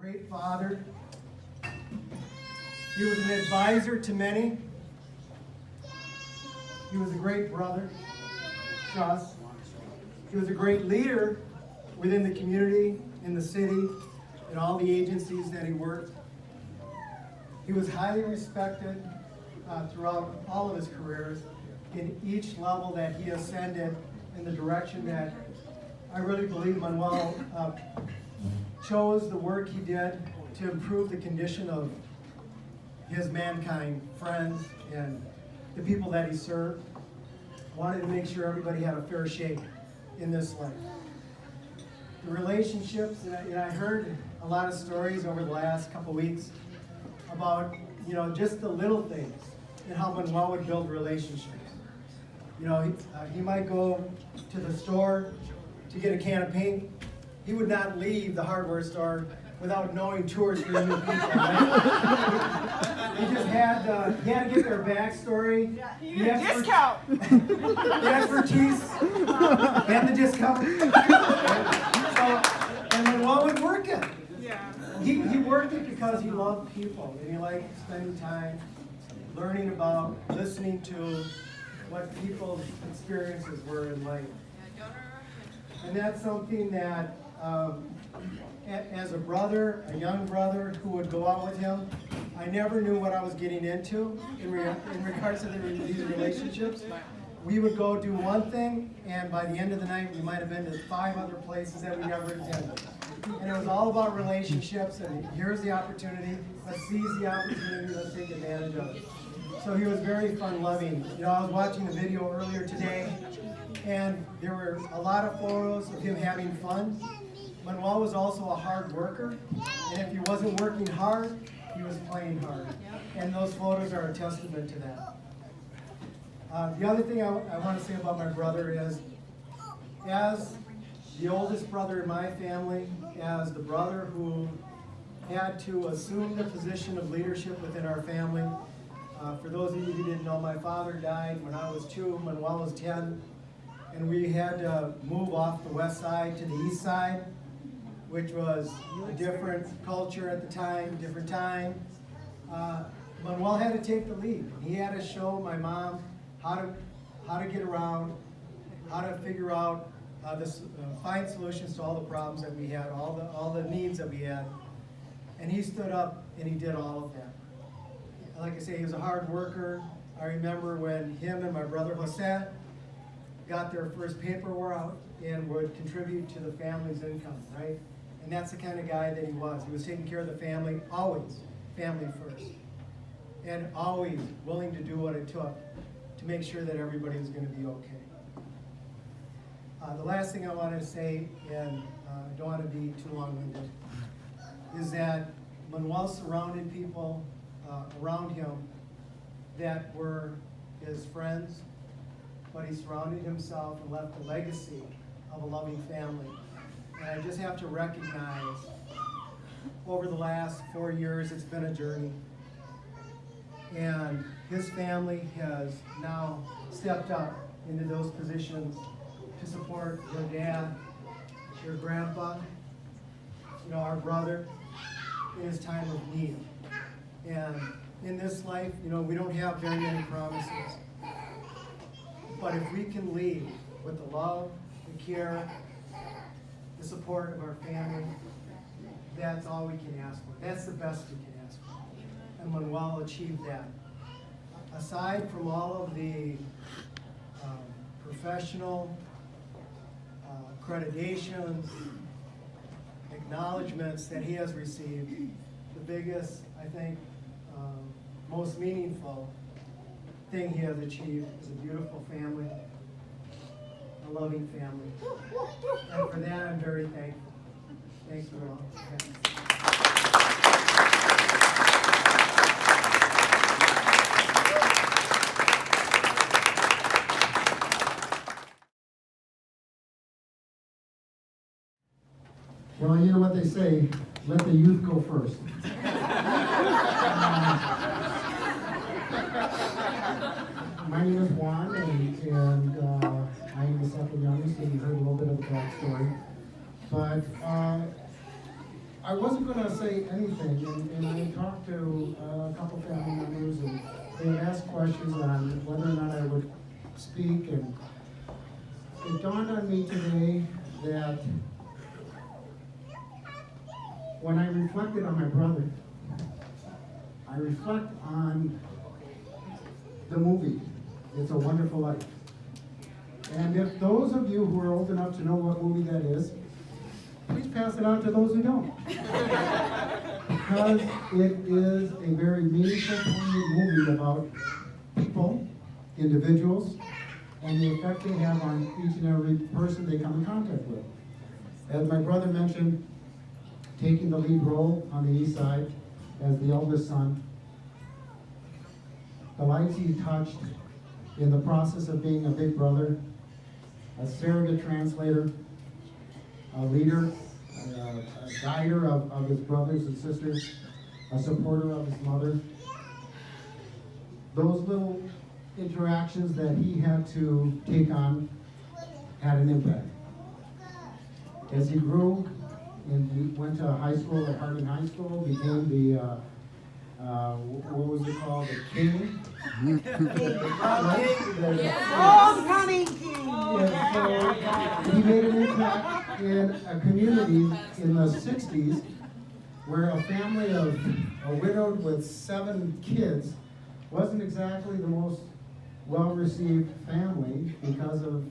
great father. He was an advisor to many. He was a great brother to us. He was a great leader within the community, in the city, in all the agencies that he worked. He was highly respected throughout all of his careers in each level that he ascended in the direction that I really believe Manuel chose the work he did to improve the condition of his mankind, friends, and the people that he served. Wanted to make sure everybody had a fair shake in this life. The relationships, and I heard a lot of stories over the last couple weeks about, just the little things and how Manuel would build relationships. He might go to the store to get a can of paint. He would not leave the hardware store without knowing 2 or 3 new people. Right? He just had to get their backstory, the discount, the expertise, and the discount. And Manuel would work it. Yeah. He worked it because he loved people and he liked spending time learning about, listening to what people's experiences were in life. And that's something that, as a brother, a young brother who would go out with him, I never knew what I was getting into in regards to these relationships. We would go do one thing, and by the end of the night, we might have been to 5 other places that we never intended. And it was all about relationships, and here's the opportunity, let's seize the opportunity, let's take advantage of it. So he was very fun-loving. I was watching a video earlier today, and there were a lot of photos of him having fun. Manuel was also a hard worker, and if he wasn't working hard, he was playing hard. And those photos are a testament to that. The other thing I want to say about my brother is, as the oldest brother in my family, as the brother who had to assume the position of leadership within our family, for those of you who didn't know, my father died when I was 2, Manuel was 10, and we had to move off the west side to the east side, which was a different culture at the time, different time. Manuel had to take the lead. He had to show my mom how to get around, how to figure out, find solutions to all the problems that we had, all the needs that we had. And he stood up and he did all of that. Like I say, he was a hard worker. I remember when him and my brother Jose got their first paperwork out and would contribute to the family's income, right? And that's the kind of guy that he was. He was taking care of the family, always family first. And always willing to do what it took to make sure that everybody was going to be okay. The last thing I wanted to say, and I don't want to be too long-winded, is that Manuel surrounded people around him that were his friends, but he surrounded himself and left a legacy of a loving family. And I just have to recognize, over the last 4 years, it's been a journey. And his family has now stepped up into those positions to support your dad, your grandpa, our brother in his time of need. And in this life, we don't have very many promises. But if we can lead with the love, the care, the support of our family, that's all we can ask for. That's the best we can ask for. And Manuel achieved that. Aside from all of the professional accreditations, acknowledgments that he has received, the biggest, I think, most meaningful thing he has achieved is a beautiful family, a loving family. And for that, I'm very thankful. Thank you all. Well, you know what they say, let the youth go first. My name is Juan, and I am the second youngest, and you heard a little bit of the backstory. But I wasn't gonna say anything, and I talked to a couple family members, and they had asked questions on whether or not I would speak, and it dawned on me today that when I reflected on my brother, I reflect on the movie, It's a Wonderful Life. And if those of you who are old enough to know what movie that is, please pass it on to those who don't. Because it is a very meaningful, poignant movie about people, individuals, and the effect they have on each and every person they come in contact with. As my brother mentioned, taking the lead role on the east side as the eldest son, the lives he touched in the process of being a big brother, a surrogate translator, a leader, a guider of his brothers and sisters, a supporter of his mother. Those little interactions that he had to take on had an impact. As he grew and he went to high school at Harding High School, became the, what was it called, the king? Homecoming king! Yeah, so he made an impact in a community in the 60s where a family of a widowed with 7 kids wasn't exactly the most well-received family because of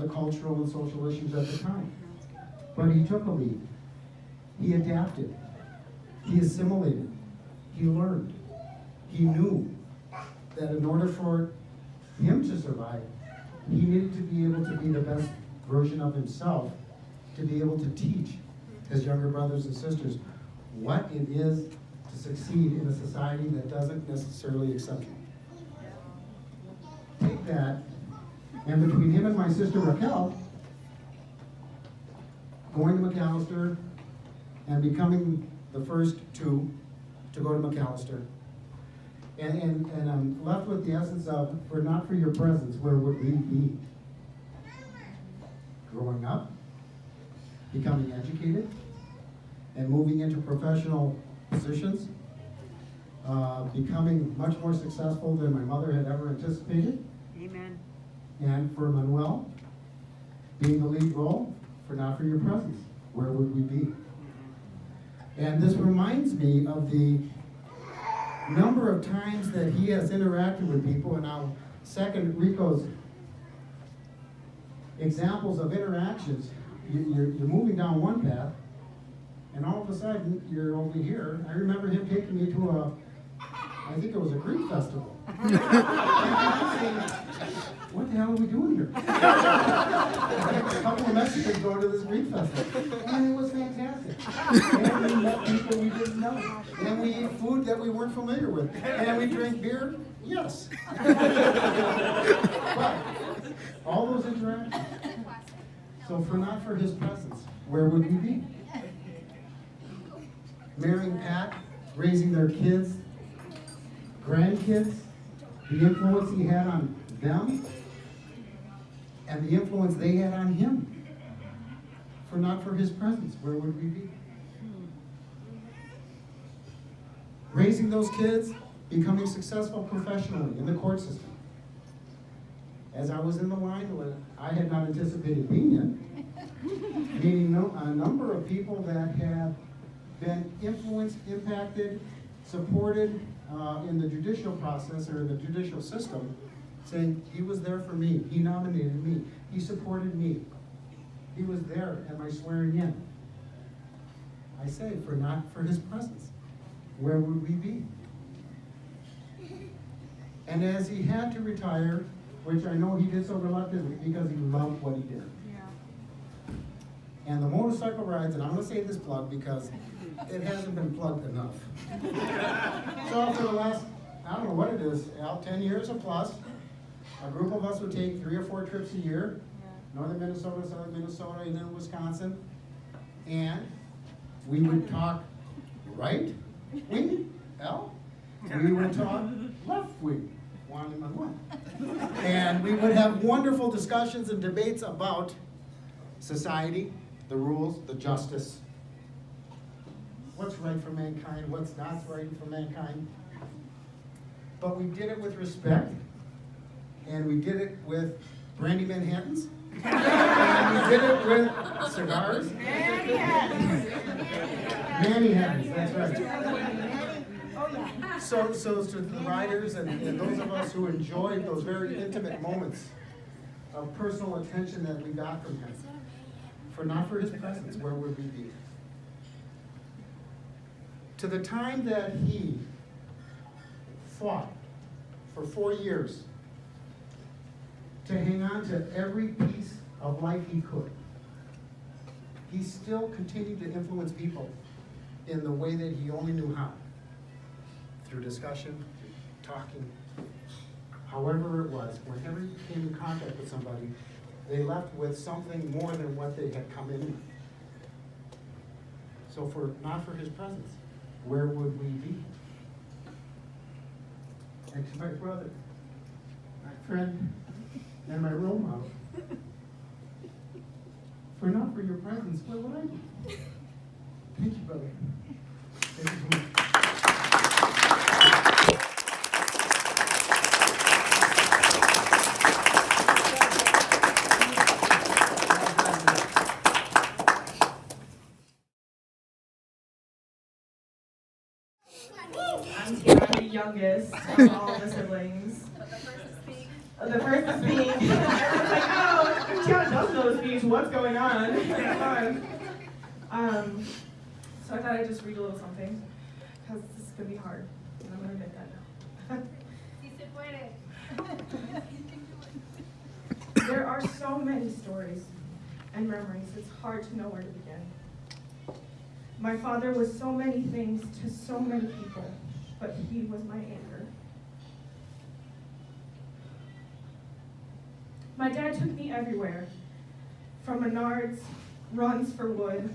the cultural and social issues at the time. But he took a lead. He adapted. He assimilated. He learned. He knew that in order for him to survive, he needed to be able to be the best version of himself, to be able to teach his younger brothers and sisters what it is to succeed in a society that doesn't necessarily accept you. Take that, and between him and my sister Raquel, going to McAllister and becoming the first 2 to go to McAllister. And I'm left with the essence of, were not for your presence, where would we be? Growing up, becoming educated, and moving into professional positions, becoming much more successful than my mother had ever anticipated. Amen. And for Manuel, being the lead role, for not for your presence, where would we be? And this reminds me of the number of times that he has interacted with people, and I'll second Rico's examples of interactions. You're moving down one path, and all of a sudden, you're over here. I remember him taking me to I think it was a Greek festival. And I'm saying, what the hell are we doing here? A couple of Mexicans going to this Greek festival. And it was fantastic. And we met people we didn't know. And we ate food that we weren't familiar with. And we drank beer? Yes. But all those interactions. So for not for his presence, where would we be? Marrying Pat, raising their kids, grandkids, the influence he had on them, and the influence they had on him. For not for his presence, where would we be? Raising those kids, becoming successful professionally in the court system. As I was in the line, I had not anticipated being in, meeting a number of people that had been influenced, impacted, supported in the judicial process or the judicial system, saying he was there for me, he nominated me, he supported me, he was there at my swearing in. I say, for not for his presence, where would we be? And as he had to retire, which I know he did so reluctantly because he loved what he did. Yeah. And the motorcycle rides, and I'm going to say this plug because it hasn't been plugged enough. So for the last, I don't know what it is, 10 years or plus, a group of us would take 3 or 4 trips a year, northern Minnesota, southern Minnesota, and then Wisconsin, and we would talk right wing, L, we would talk left wing, Juan and Manuel. And we would have wonderful discussions and debates about society, the rules, the justice, what's right for mankind, what's not right for mankind. But we did it with respect, and we did it with brandy Manhattans, and we did it with cigars. Manhattans, that's right. So to the riders and those of us who enjoyed those very intimate moments of personal attention that we got from him, not for his presence, where would we be? To the time that he fought for 4 years to hang on to every piece of life he could, he still continued to influence people in the way that he only knew how. Through discussion, talking, however it was, whenever he came in contact with somebody, they left with something more than what they had come in with. So not for his presence, where would we be? And to my brother, my friend, and my role model, not for your presence, where would I be? Thank you, brother. Thank you so much. I'm Tio, I'm the youngest of all the siblings. The first to speak. I was like, oh, Tiana does know the speech. What's going on? So I thought I'd just read a little something, because this is going to be hard, and I'm going to admit that now. There are so many stories and memories, it's hard to know where to begin. My father was so many things to so many people, but he was my anchor. My dad took me everywhere, from Menards, runs for wood,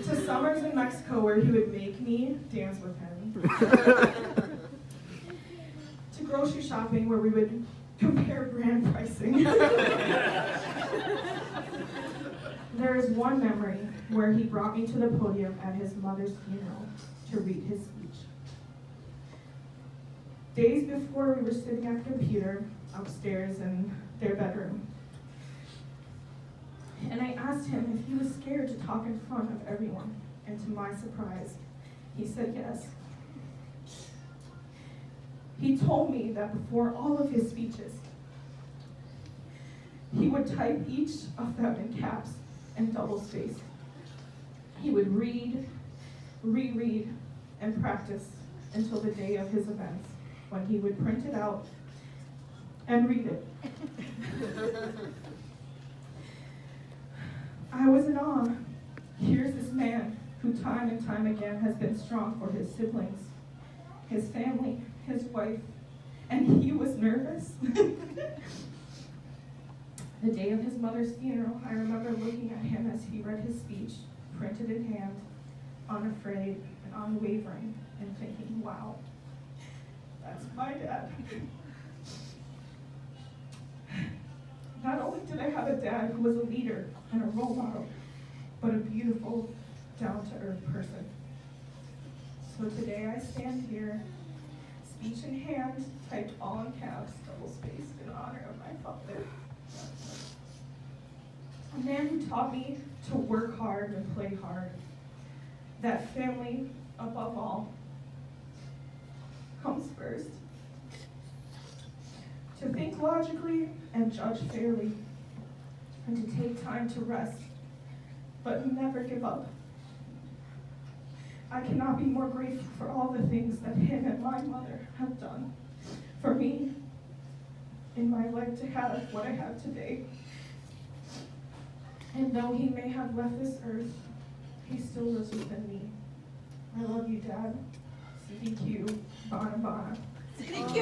to summers in Mexico where he would make me dance with him, to grocery shopping where we would compare brand pricing. There is one memory where he brought me to the podium at his mother's funeral to read his speech. Days before, we were sitting at the computer upstairs in their bedroom. And I asked him if he was scared to talk in front of everyone. And to my surprise, he said yes. He told me that before all of his speeches, he would type each of them in caps and double-spaced. He would read, reread, and practice until the day of his events, when he would print it out and read it. I was in awe. Here's this man who time and time again has been strong for his siblings, his family, his wife, and he was nervous. The day of his mother's funeral, I remember looking at him as he read his speech, printed in hand, unafraid and unwavering, and thinking, wow, that's my dad. Not only did I have a dad who was a leader and a role model, but a beautiful, down-to-earth person. So today I stand here, speech in hand, typed all in caps, double-spaced, in honor of my father. A man who taught me to work hard and play hard. That family, above all, comes first. To think logically and judge fairly, and to take time to rest, but never give up. I cannot be more grateful for all the things that him and my mother have done for me in my life to have what I have today. And though he may have left this earth, he still lives within me. I love you, Dad. CDQ, Bana Bana. CDQ!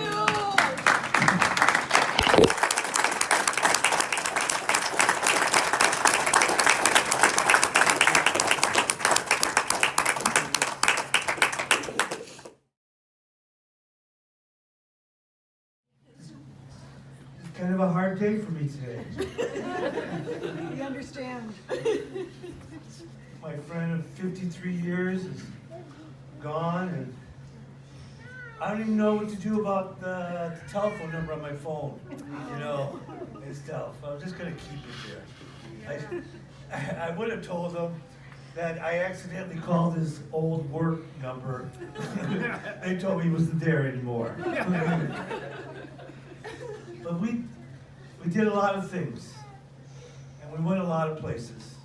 Kind of a hard day for me today. We understand. my friend of 53 years is gone, and I don't even know what to do about the telephone number on my phone, you know, and stuff. I'm just gonna keep it there. I would have told them that I accidentally called his old work number. They told me he wasn't there anymore. But we did a lot of things, and we went a lot of places.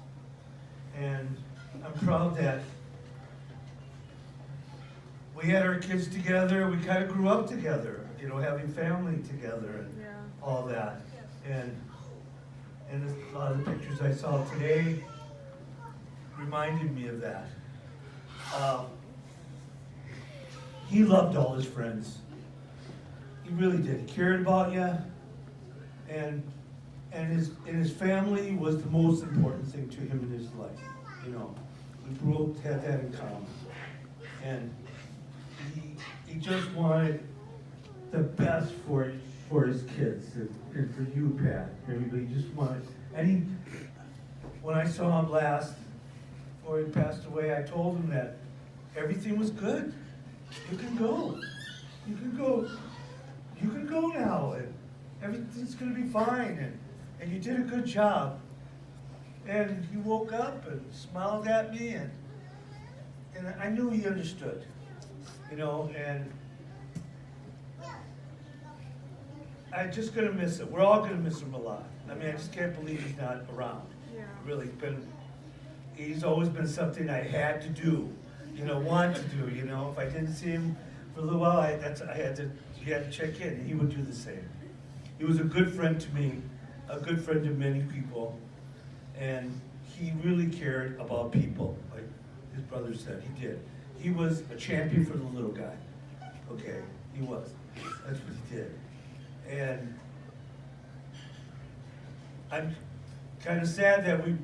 And I'm proud that we had our kids together. We kind of grew up together, you know, having family together and all that. And a lot of the pictures I saw today reminded me of that. He loved all his friends. He really did. He cared about you, and his family was the most important thing to him in his life. You know, we both had that in common, and he just wanted the best for his kids and for you, Pat. Everybody just wanted. And when I saw him last, before he passed away, I told him that everything was good. You can go. You can go. You can go now, and everything's going to be fine, and you did a good job. And he woke up and smiled at me, and I knew he understood, you know, and I'm just going to miss him. We're all going to miss him a lot. I mean, I just can't believe he's not around. Really, he's always been something I had to do, you know, want to do, you know. If I didn't see him for a little while, you had to check in, and he would do the same. He was a good friend to me, a good friend to many people, and he really cared about people, like his brother said, he did. He was a champion for the little guy, okay, he was. That's what he did. And I'm kind of sad that when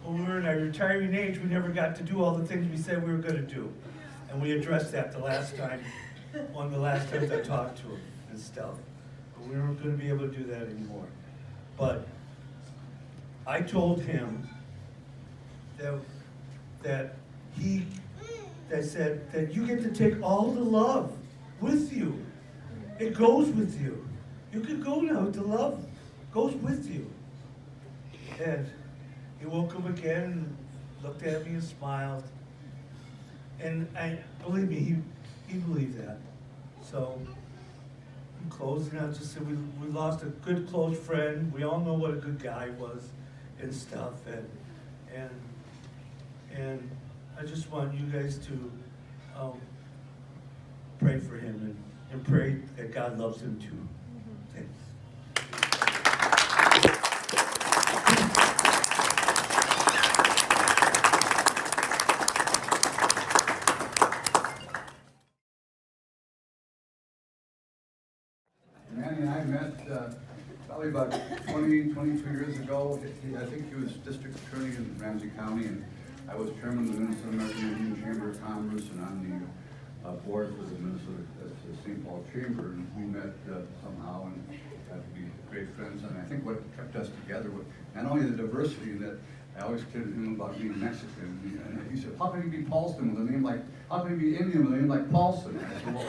we were in our retiring age, we never got to do all the things we said we were gonna do. And we addressed that the last time, one of the last times I talked to him and stuff. But we weren't gonna be able to do that anymore. But I told him that said that you get to take all the love with you. It goes with you. You can go now, the love goes with you. And he woke up again and looked at me and smiled. And believe me, he believed that. So, in closing, I'll just say we lost a good close friend. We all know what a good guy was and stuff. And I just want you guys to pray for him and pray that God loves him too. Thanks. Manny and I met probably about 22 years ago. I think he was district attorney in Ramsey County, and I was chairman of the Minnesota American Indian Chamber of Commerce and on the board for the Minnesota St. Paul Chamber. And we met somehow and got to be great friends. And I think what kept us together was not only the diversity that I always kidded him about being Mexican. And he said, "How can he be Paulson with a name like? How can he be Indian with a name like Paulson?" I said, "Well,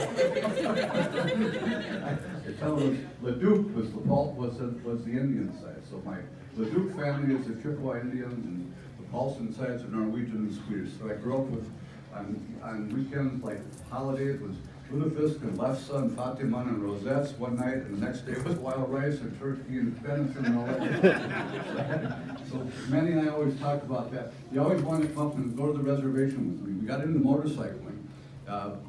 I tell him Leduc was the Indian side. So my Leduc family is the Chippewa Indians, and the Paulson sides are Norwegian and Swedish. So I grew up with on weekends like holidays was lutefisk and lefse and Fatima and rosettes one night, and the next day was wild rice and turkey and venison and all that. So Manny and I always talk about that. He always wanted to come up and go to the reservation with me. We got into motorcycling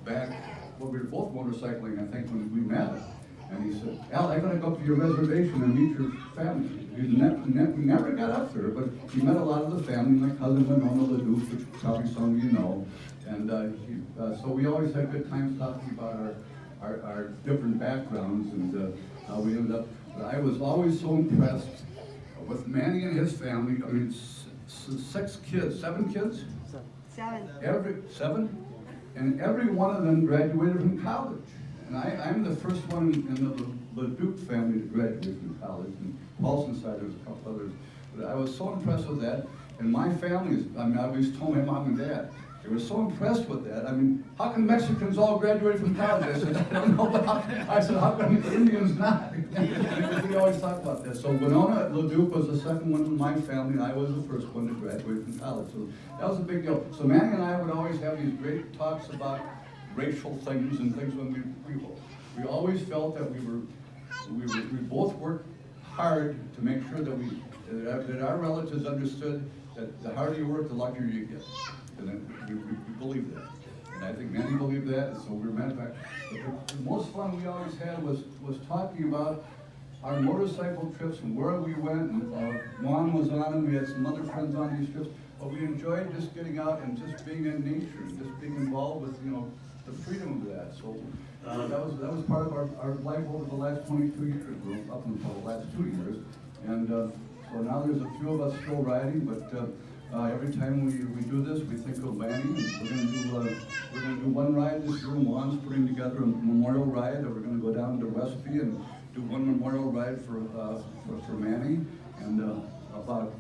back when we were both motorcycling, I think, when we met. And he said, "Al, I gotta go up to your reservation and meet your family." We never got up there, but he met a lot of the family. My cousin Winona Leduc, which probably some of you know. And so we always had good times talking about our different backgrounds and how we ended up. But I was always so impressed with Manny and his family. I mean, 7 kids? Seven? And every one of them graduated from college. And I'm the first one in the Leduc family to graduate from college. And Paulson's side, there was a couple others. But I was so impressed with that. And my family, I always told my mom and dad, they were so impressed with that. I mean, how come Mexicans all graduate from college? I said, I don't know, but I said, how come Indians not? We always talk about that. So Winona LeDuc was the second one in my family, and I was the first one to graduate from college. So that was a big deal. So Manny and I would always have these great talks about racial things and things when we always felt that we both worked hard to make sure that our relatives understood that the harder you work, the luckier you get. And we believe that. And I think many believe that, so we're matter of fact. The most fun we always had was talking about our motorcycle trips and where we went, and Juan was on them, we had some other friends on these trips, but we enjoyed just getting out and just being in nature and just being involved with, the freedom of that. So that was part of our life over the last 22 years, up until the last 2 years. And so now there's a few of us still riding, but every time we do this, we think of Lanny, and we're gonna do one ride this year. Juan's putting together a memorial ride, and we're gonna go down to Westby and do one memorial ride for Manny, and about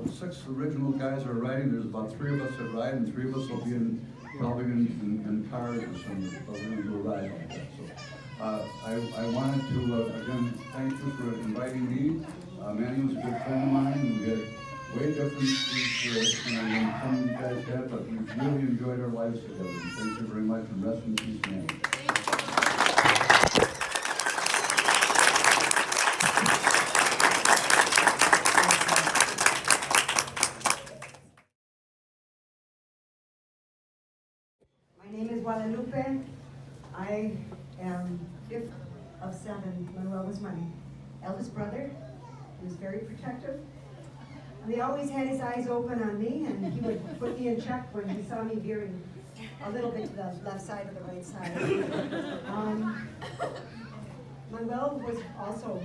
6 original guys are riding. There's about 3 of us that ride, and 3 of us will be probably in cars or something, but we're gonna do a ride like that. So I wanted to again thank you for inviting me. Manny was a good friend of mine, and we had way different than some of you guys had, but we've really enjoyed our lives together. And thank you very much, and rest in peace, Manny. My name is Guadalupe. I am 5th of 7. Manuel was my eldest brother. He was very protective. And he always had his eyes open on me, and he would put me in check when he saw me veering a little bit to the left side or the right side. Manuel was also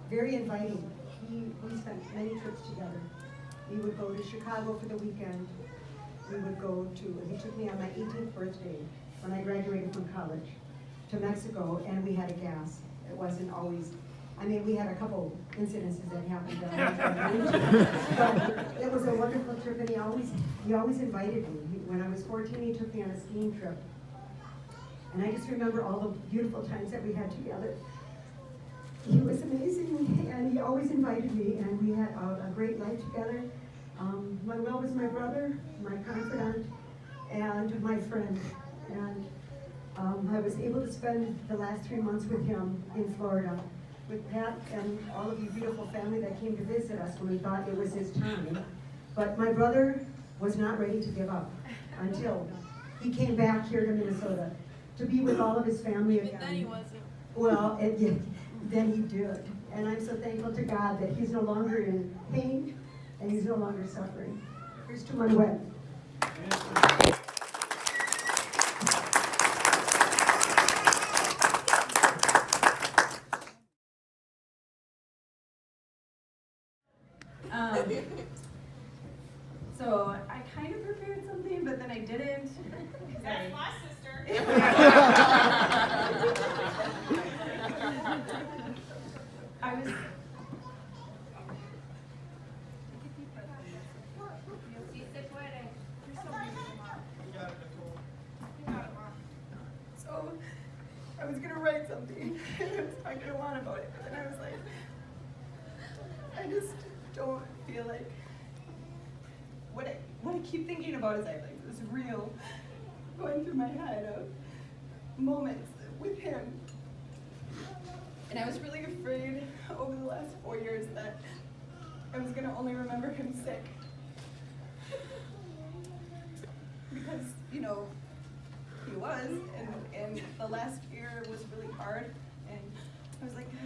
very inviting. We spent many trips together. We would go to Chicago for the weekend. He took me on my 18th birthday when I graduated from college to Mexico, and we had a gas. It wasn't always, we had a couple incidences that happened down there. But it was a wonderful trip, and he always invited me. When I was 14, he took me on a skiing trip. And I just remember all the beautiful times that we had together. He was amazing, and he always invited me, and we had a great life together. Manuel was my brother, my confidant, and my friend. And I was able to spend the last 3 months with him in Florida, with Pat and all of you beautiful family that came to visit us when we thought it was his time. But my brother was not ready to give up until he came back here to Minnesota to be with all of his family again. Then he wasn't. Well, then he did. And I'm so thankful to God that he's no longer in pain and he's no longer suffering. Here's to Manuel. So I kind of prepared something, but then I didn't. That's my sister. I was. So I was gonna write something. I was talking to Juan about it, but then I was like, I just don't feel like what I keep thinking about is this real going through my head of moments with him. And I was really afraid over the last 4 years that I was gonna only remember him sick. Because, he was, and the last year was really hard, and I was like, God,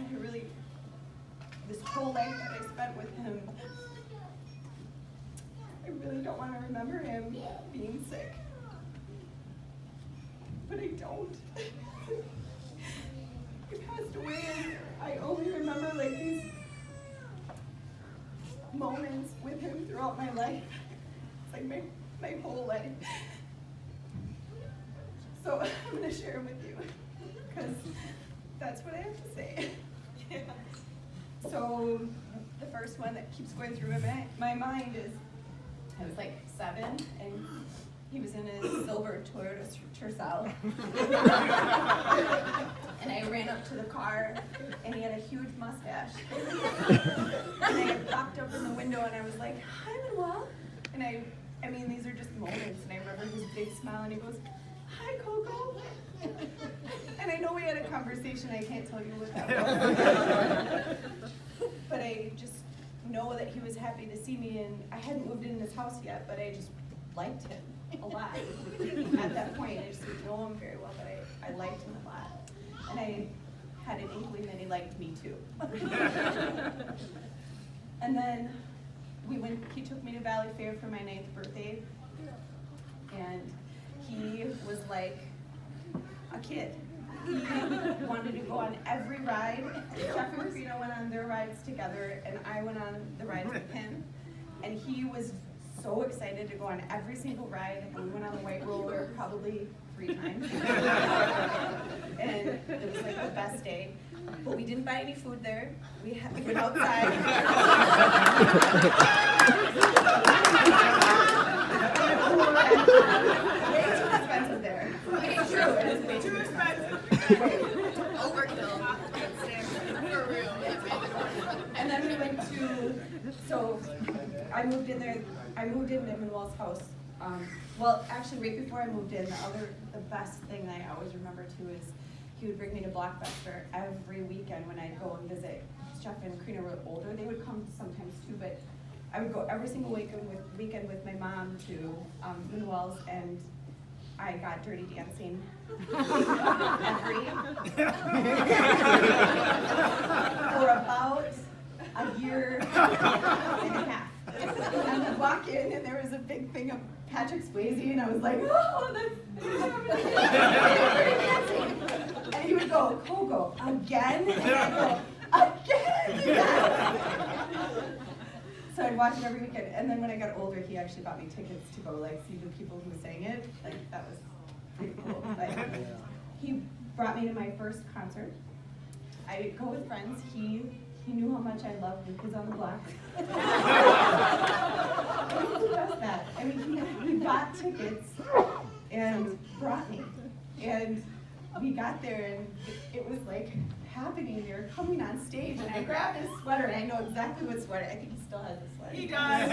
this whole life that I spent with him, I really don't want to remember him being sick. But I don't. He passed away, and I only remember these moments with him throughout my life. It's like my whole life. So I'm going to share them with you, because that's what I have to say. Yeah. So the first one that keeps going through my mind is, I was like 7, and he was in his silver Toyota Tercel. And I ran up to the car, and he had a huge mustache. And I popped up in the window, and I was like, "Hi, Manuel." And I mean, these are just moments, and I remember his big smile, and he goes, "Hi, Coco." And I know we had a conversation, I can't tell you what that was. But I just know that he was happy to see me, and I hadn't moved in his house yet, but I just liked him a lot. At that point, I just didn't know him very well, but I liked him a lot. And I had an inkling that he liked me too. And then he took me to Valley Fair for my 9th birthday, and he was like a kid. He wanted to go on every ride. Jeff and Karina went on their rides together, and I went on the rides with him. And he was so excited to go on every single ride, and we went on the white roller probably 3 times. And it was like the best day. But we didn't buy any food there. We went outside. Way too expensive there. It's true, it is way too expensive. Overkill. For real. And then we went to, so I moved in there, I moved into Manuel's house. Well, actually, right before I moved in, the best thing that I always remember too is he would bring me to Blockbuster every weekend when I'd go and visit. Jeff and Karina were older, they would come sometimes too, but I would go every single weekend with my mom to Manuel's, and I got Dirty Dancing for about a year and a half. And I'd walk in, and there was a big thing of Patrick Swayze, and I was like, "Oh, that's Dirty Dancing." And he would go, "Coco, again?" And I'd go, "Again?" So I'd watch it every weekend, and then when I got older, he actually bought me tickets to go like see the people who sang it. Like that was pretty cool. But he brought me to my first concert. I go with friends. He knew how much I loved New Kids on the Block. Who does that? I mean, he bought tickets and brought me, and we got there, and it was like happening. They were coming on stage, and I grabbed his sweater, and I know exactly what sweater. I think he still has the sweater. He does.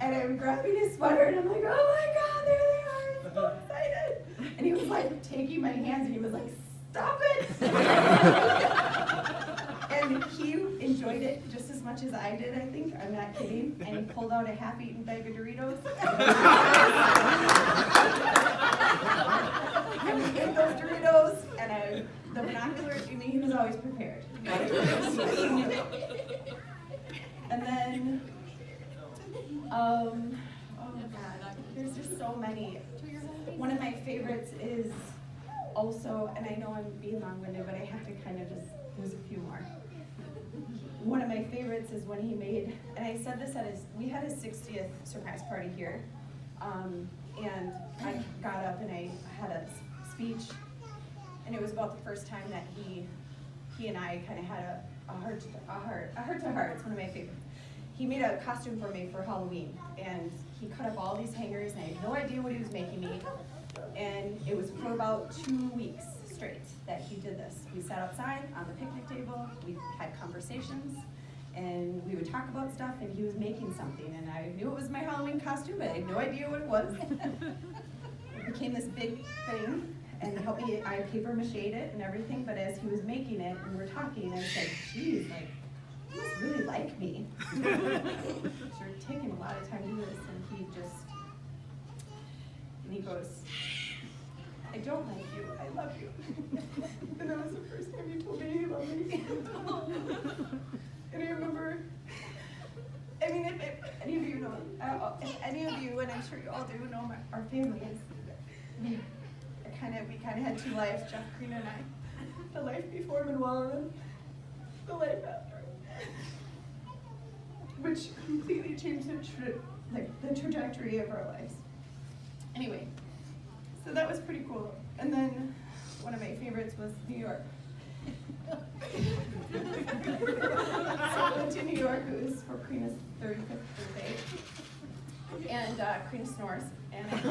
And I'm grabbing his sweater, and I'm like, "Oh my God, there they are! I'm so excited!" And he was like taking my hands, and he was like, "Stop it!" And he enjoyed it just as much as I did, I think. I'm not kidding. And he pulled out a half-eaten bag of Doritos. And we ate those Doritos, and the binoculars, I mean, he was always prepared. And then, oh God, there's just so many. One of my favorites is also, and I know I'm being long-winded, but I have to kind of just, there's a few more. One of my favorites is when he made, and I said this we had his 60th surprise party here, and I got up and I had a speech, and it was about the first time that he and I kind of had a heart to heart. It's one of my favorites. He made a costume for me for Halloween, and he cut up all these hangers, and I had no idea what he was making me, and it was for about 2 weeks straight that he did this. We sat outside on the picnic table, we had conversations, and we would talk about stuff, and he was making something, and I knew it was my Halloween costume, but I had no idea what it was. It became this big thing, and he helped me, I paper mached it and everything, but as he was making it, and we're talking, I said, "Geez, like, you must really like me." Sure, taking a lot of time to do this, and he goes, "I don't like you, I love you." And that was the first time he told me he loved me. And I remember, I mean, if any of you know, and I'm sure you all do know our family is, we kind of had 2 lives, Jeff, Karina, and I. The life before Manuel and the life after. Which completely changed the trajectory of our lives. Anyway, so that was pretty cool. And then one of my favorites was New York. 35th birthday. And Karina snores. And so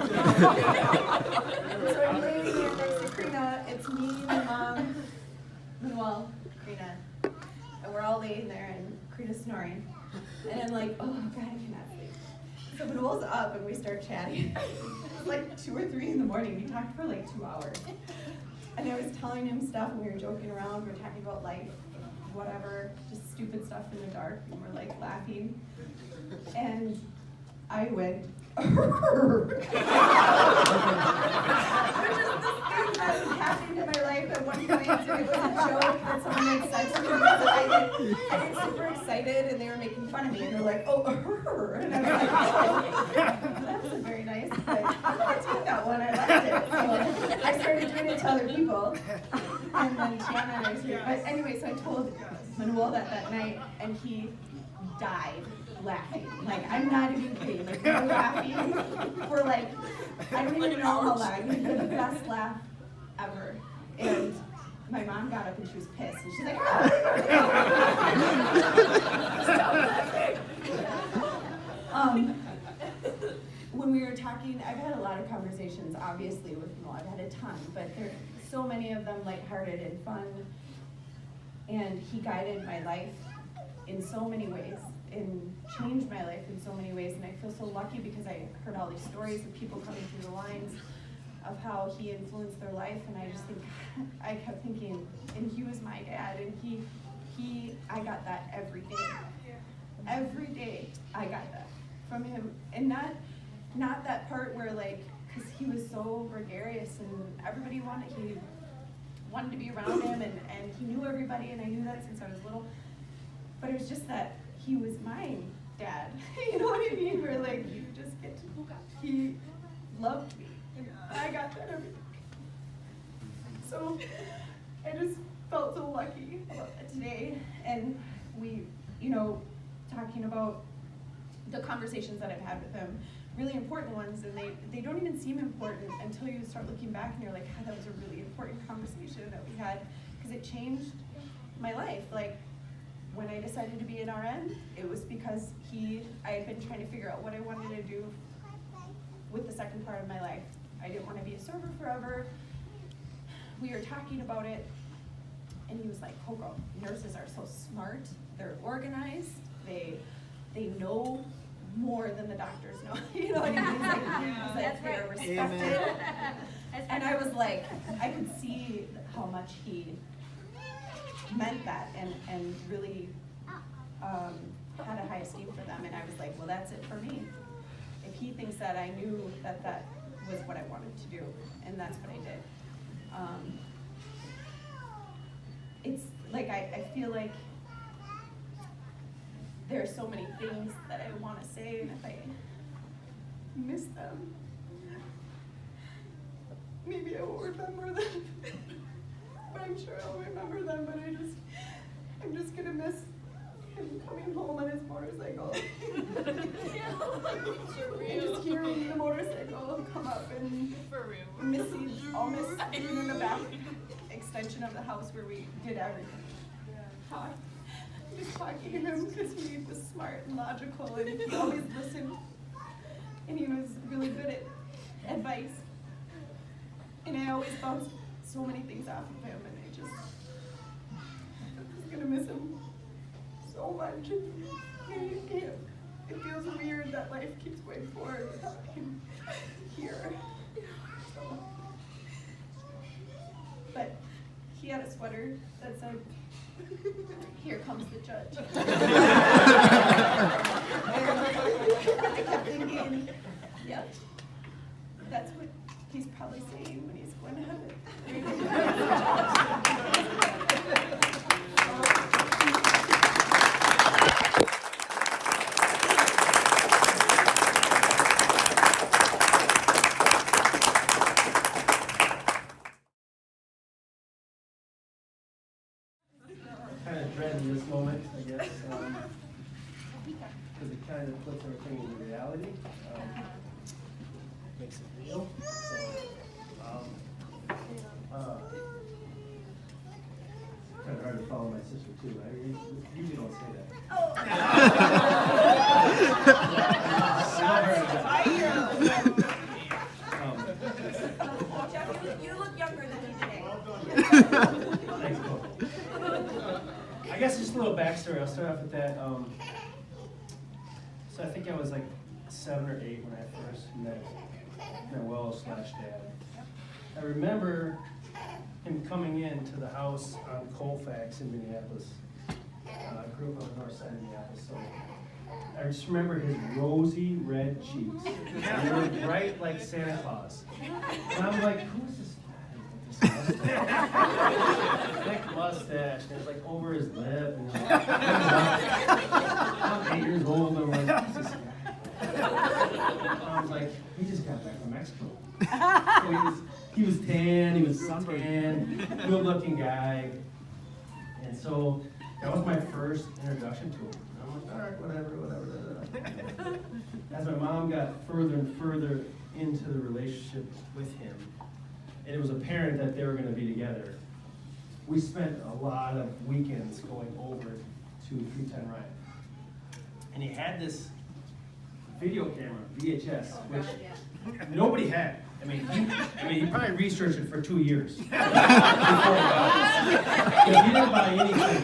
I'm laying there next to Karina. It's me, my mom, Manuel, Karina. And we're all laying there and Karina's snoring. And I'm like, oh God, I cannot sleep. So Manuel's up and we start chatting. It's like 2 or 3 in the morning. We talked for like 2 hours. And I was telling him stuff and we were joking around. We were talking about life, whatever, just stupid stuff in the dark. And we're like laughing. And I went, which is the thing that was happening in my life at one point. And it was a joke that someone had said to me. But I get super excited and they were making fun of me. And they're like, oh, and I was like, oh, that was very nice. But I'm not doing that one. I liked it. So I started doing it to other people. And then Tiana and I was here. But anyway, so I told Manuel that night and he died laughing. Like, I'm not even kidding. Like, we were laughing for like, I don't even know how long. It was the best laugh ever. And my mom got up and she was pissed. And she's like, when we were talking, I've had a lot of conversations, obviously, with Manuel. I've had a ton, but there are so many of them lighthearted and fun. And he guided my life in so many ways, and changed my life in so many ways. And I feel so lucky because I heard all these stories of people coming through the lines of how he influenced their life. And I just think, I kept thinking, and he was my dad, and I got that every day. Every day I got that from him. And not that part where like, because he was so gregarious and everybody wanted to be around him, and he knew everybody, and I knew that since I was little. But it was just that he was my dad. You know what I mean? Where like you just get to, he loved me, and I got that every day. So I just felt so lucky about that today, and we, talking about the conversations that I've had with him, really important ones, and they don't even seem important until you start looking back and you're like, that was a really important conversation that we had, because it changed my life. Like, when I decided to be an RN, it was because I had been trying to figure out what I wanted to do with the second part of my life. I didn't want to be a server forever. We were talking about it, and he was like, Coco, nurses are so smart, they're organized, they know more than the doctors know. You know what I mean? He's like, they're respected. And I was like, I could see how much he meant that and really had a high esteem for them. And I was like, well, that's it for me. If he thinks that, I knew that was what I wanted to do, and that's what I did. It's like, I feel like there are so many things that I want to say, and if I miss them, maybe I won't remember them. But I'm sure I'll remember them, but I'm just gonna miss him coming home on his motorcycle. And just hearing the motorcycle come up and I'll miss being in the back extension of the house where we did everything. Just talking to him because he was smart and logical, and he always listened, and he was really good at advice. And I always bounced so many things off of him, and I'm just gonna miss him so much. It feels weird that life keeps going forward without him here. But he had a sweater that said, "Here comes the judge." And I kept thinking, yep, that's what he's probably saying when he's going to heaven. Kind of dreading this moment, I guess, because it kind of puts everything into reality, makes it real. So, kind of hard to follow my sister too. I usually don't say that. Jeff, you look younger than you today. Thanks, Cole. I guess just a little backstory. I'll start off with that. So I think I was like 7 or 8 when I first met Manuel/Dad. I remember him coming into the house on Colfax in Minneapolis. I grew up on the north side of Minneapolis, so I just remember his rosy red cheeks. They were bright like Santa Claus. And I'm like, who's this guy with this mustache? Thick mustache, and it's like over his lip. And like, I'm 8 years old, and I'm like, who's this guy? I was like, he just got back from Mexico. So he was tan, he was suntan, good looking guy. And so that was my first introduction to him. And I'm like, all right, whatever. As my mom got further and further into the relationship with him, and it was apparent that they were going to be together, we spent a lot of weekends going over to 310 Ryan. And he had this video camera, VHS, which nobody had. I mean, he probably researched it for 2 years before he bought it. Because he didn't buy anything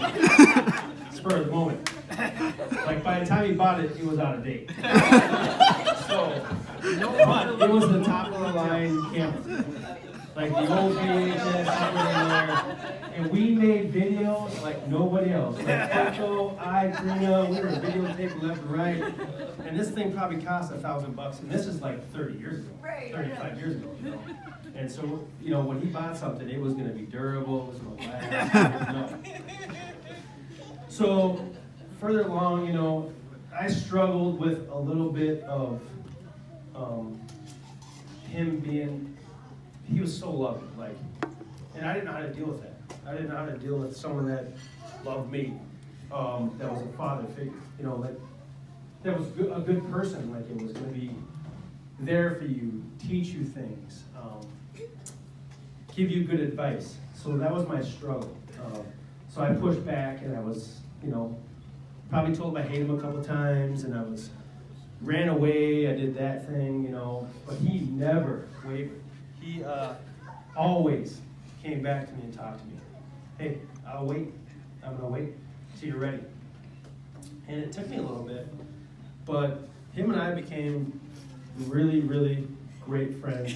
spur of the moment. Like, by the time he bought it, it was out of date. So, but it was the top of the line camera. Like the old VHS over there. And we made videos like nobody else. Like Coco, Trina, we were videotaping left and right. And this thing probably cost $1,000. And this is like 30 years ago. Right. 35 years ago. You know? And so, when he bought something, it was going to be durable, it was going to last. So, further along, I struggled with a little bit of him being, he was so loving, and I didn't know how to deal with that. I didn't know how to deal with someone that loved me, that was a father figure, that was a good person, like it was going to be there for you, teach you things, give you good advice. So that was my struggle. So I pushed back, and I was, probably told him I hated him a couple times, and I ran away, I did that thing, but he never wavered. He always came back to me and talked to me. Hey, I'll wait. I'm gonna wait till you're ready. And it took me a little bit, but him and I became really, really great friends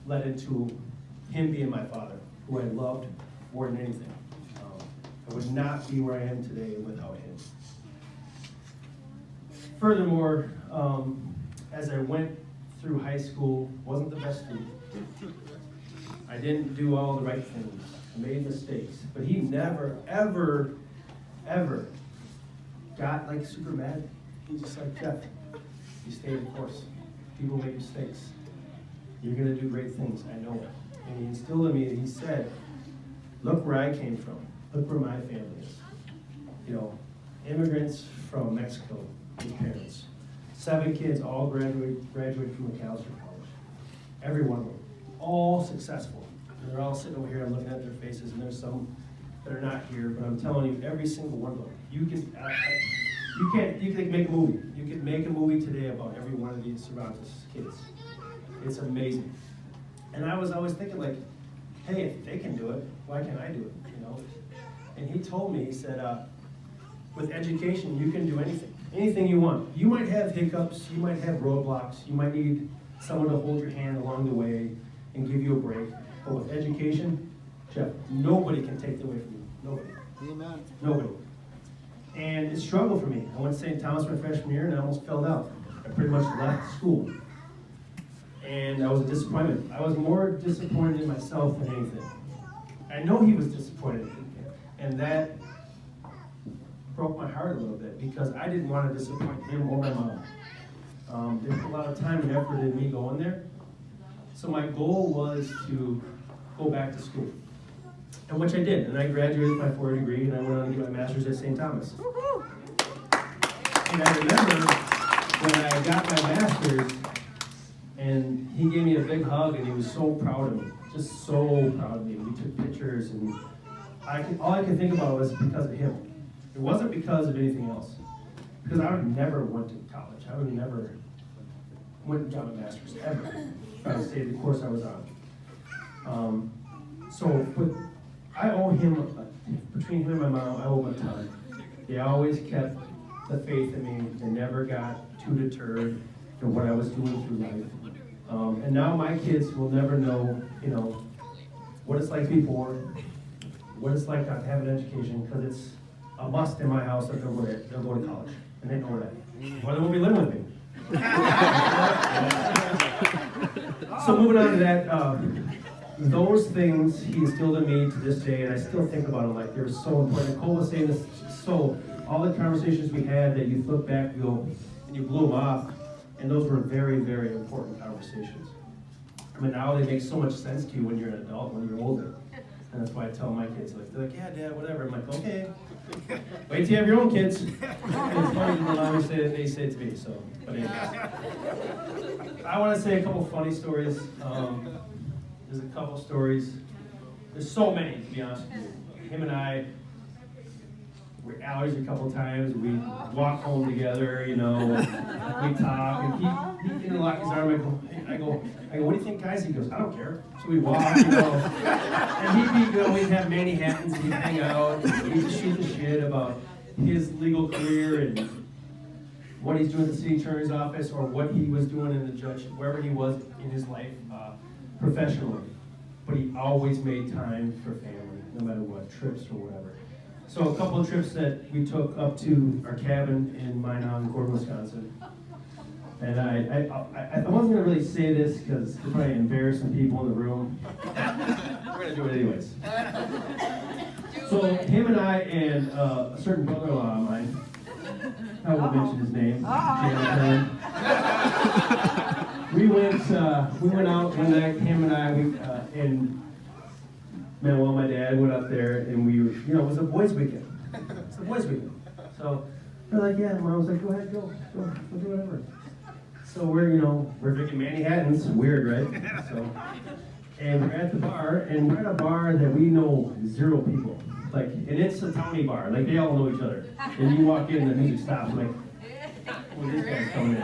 led into him being my father, who I loved more than anything. I would not be where I am today without him. Furthermore, as I went through high school, wasn't the best student. I didn't do all the right things. I made mistakes. But he never, ever, ever got like super mad. He's just like, Jeff, you stay the course. People make mistakes. You're going to do great things. I know it. And he instilled in me, and he said, look where I came from. Look where my family is. Immigrants from Mexico, his parents. 7 kids, all graduated from McAllister College. Every one of them. All successful. And they're all sitting over here, I'm looking at their faces, and there's some that are not here, but I'm telling you, every single one of them. You can make a movie. You could make a movie today about every one of these Cervantes kids. It's amazing. And I was always thinking like, hey, if they can do it, why can't I do it, And he told me, he said, with education, you can do anything you want. You might have hiccups, you might have roadblocks, you might need someone to hold your hand along the way and give you a break. But with education, Jeff, nobody can take that away from you. Nobody. Amen. Nobody. And it struggled for me. I went to St. Thomas my freshman year, and I almost failed out. I pretty much left school. And I was a disappointment. I was more disappointed in myself than anything. I know he was disappointed, and that broke my heart a little bit because I didn't want to disappoint him or my mom. There's a lot of time and effort in me going there. So my goal was to go back to school, and which I did. And I graduated with my 4-year degree, and I went on to get my master's at St. Thomas. And I remember when I got my master's, and he gave me a big hug, and he was so proud of me, just so proud of me. We took pictures, and all I could think about was because of him. It wasn't because of anything else. because I would never went to college. I would never went and got a master's ever. If I stayed the course I was on. But I owe him, between him and my mom, I owe him a ton. They always kept the faith in me. They never got too deterred from what I was doing through life. And now my kids will never know, what it's like to be poor, what it's like not to have an education, because it's a must in my house that they'll go to college. And they know that. Or they won't be living with me. So moving on to that, those things he instilled in me to this day, and I still think about them like they're so important. Nicole was saying this, so all the conversations we had that you look back and you blew them off, and those were very, very important conversations. I mean, now they make so much sense to you when you're an adult, when you're older. And that's why I tell my kids, they're like, yeah, Dad, whatever. I'm like, okay. Wait till you have your own kids. And it's funny when mommy say it, they say it to me, so. But anyways. I want to say a couple funny stories. There's a couple stories. There's so many, to be honest with you. Him and I were allergies a couple times. We walk home together, we talk, and he didn't lock his arm. I go, what do you think, guys? He goes, I don't care. So we walk, and we'd have Manhattans, and we'd hang out, and we'd just shoot the shit about his legal career and what he's doing at the city attorney's office, or what he was doing in the judge, wherever he was in his life professionally. But he always made time for family, no matter what, trips or whatever. So a couple of trips that we took up to our cabin in Minot, Gordon, Wisconsin. And I wasn't going to really say this because it's probably embarrassing people in the room. We're going to do it anyways. So him and I and a certain brother-in-law of mine, I won't mention his name, we went out one night, him and I, and Manuel, my dad, went up there, and we were, it was a boys' weekend. It's a boys' weekend. So they're like, yeah, Mom was like, go ahead, go, we'll do whatever. So we're drinking Manhattans, weird, right? So, and we're at the bar, and we're at a bar that we know 0 people. Like, and it's a towny bar, like they all know each other. And you walk in, and the music stops, I'm like, well, this guy's coming in.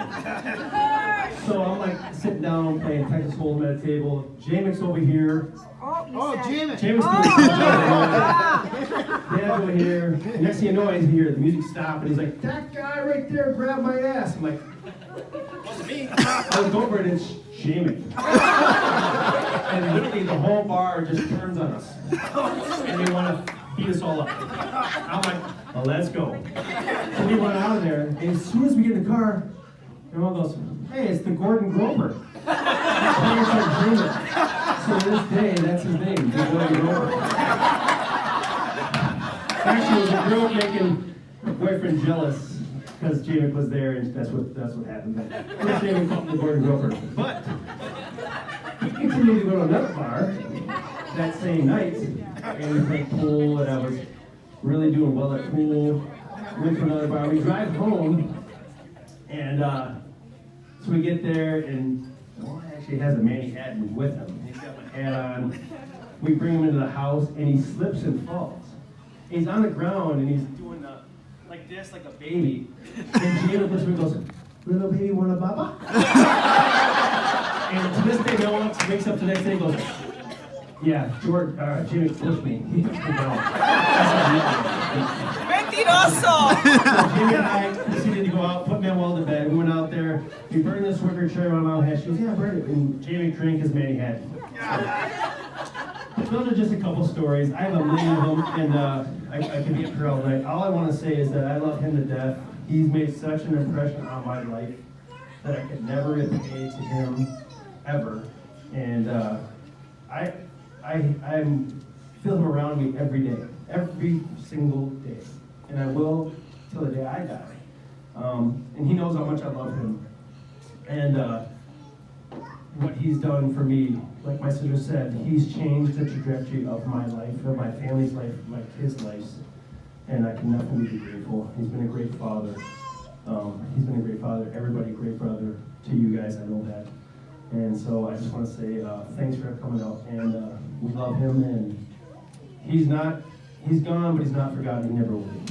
So I'm like sitting down, playing Texas Hold'em at a table. Jamie's over here. Jamie! Jamie's Dad's over here. Next thing you know, I hear the music stop, and he's like, that guy right there grabbed my ass. I'm like, wasn't me. I look over and it's Jamie. And literally the whole bar just turns on us. And they want to beat us all up. I'm like, well, let's go. So we run out of there, and as soon as we get in the car, everyone goes, hey, it's the Gordon Grover. So to this day, that's his name, the Gordon Grover. Actually, it was a girl making her boyfriend jealous because Jamie was there, and that's what happened. First name we called him the Gordon Grover. But he continued to go to another bar that same night, and we played pool, and I was really doing well at pool. Went to another bar. We drive home, and so we get there, and actually has a Manhattan with him. He's got my hat on. We bring him into the house, and he slips and falls. He's on the ground, and he's doing like this, like a baby. And Jamie looks at me and goes, little baby, want a baba? And to this day, no one wakes up the next day and goes, yeah, Jimmy pushed me. He pushed me down. Mentiroso! So Jimmy and I proceeded to go out, put Manuel to bed. We went out there. We burned this wicker chair my mom had. She goes, yeah, burn it. And Jamie drank his Manhattan. So, those are just a couple stories. I have a million of them, and I could be up here all night. All I want to say is that I love him to death. He's made such an impression on my life that I could never repay to him, ever. And I feel him around me every day, every single day. And I will till the day I die. And he knows how much I love him. And what he's done for me, like my sister said, he's changed the trajectory of my life, of my family's life, of my kids' lives. And I can nothing but be grateful. He's been a great father. He's been a great father, everybody, great brother to you guys, I know that. And so I just want to say thanks for coming out, and we love him, and he's gone, but he's not forgotten, he never will be.